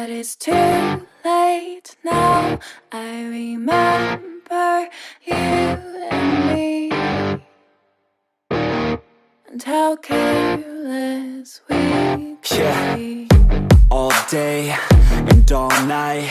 But it's too late now. I remember you and me, and how careless we could be. All day and all night,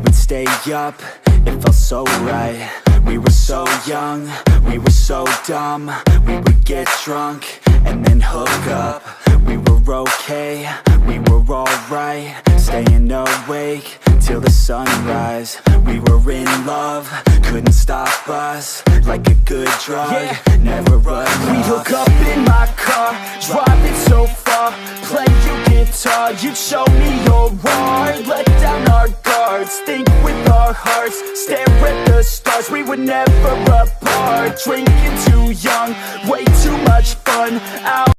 we'd stay up, it felt so right. We were so young, we were so dumb. We would get drunk and then hook up. We were okay, we were alright, staying awake till the sunrise. We were in love, couldn't stop us, like a good drug, never enough. We hook up in my car, driving so far, play your guitar, you'd show me your art. Let down our guards, think with our hearts, stare at the stars, we were never apart. Drinking too young, way too much fun, out.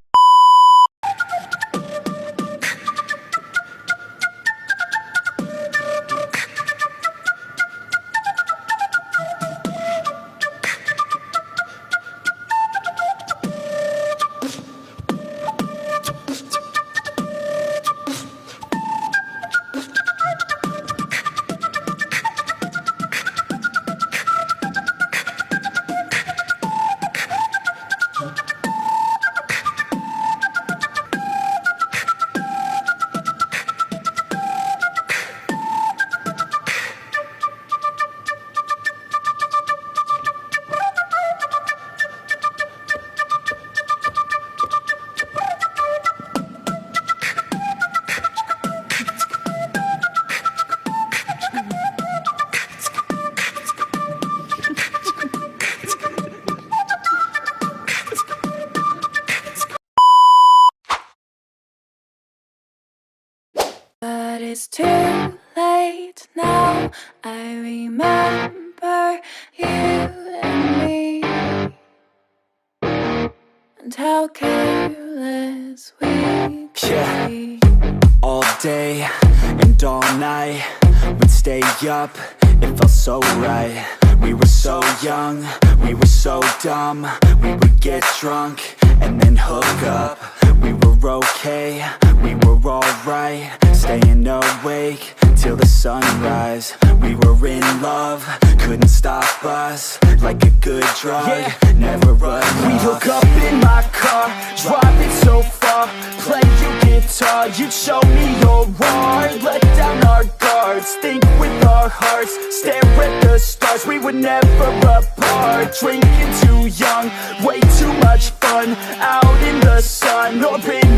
But it's too late now. I remember you and me, and how careless we could be. All day and all night, we'd stay up, it felt so right. We were so young, we were so dumb. We would get drunk and then hook up. We were okay, we were alright, staying awake till the sunrise. We were in love, couldn't stop us, like a good drug, never enough. We hook up in my car, driving so far, play your guitar, you'd show me your art. Let down our guards, think with our hearts, stare at the stars, we were never apart. Drinking too young, way too much fun, out in the sun, or in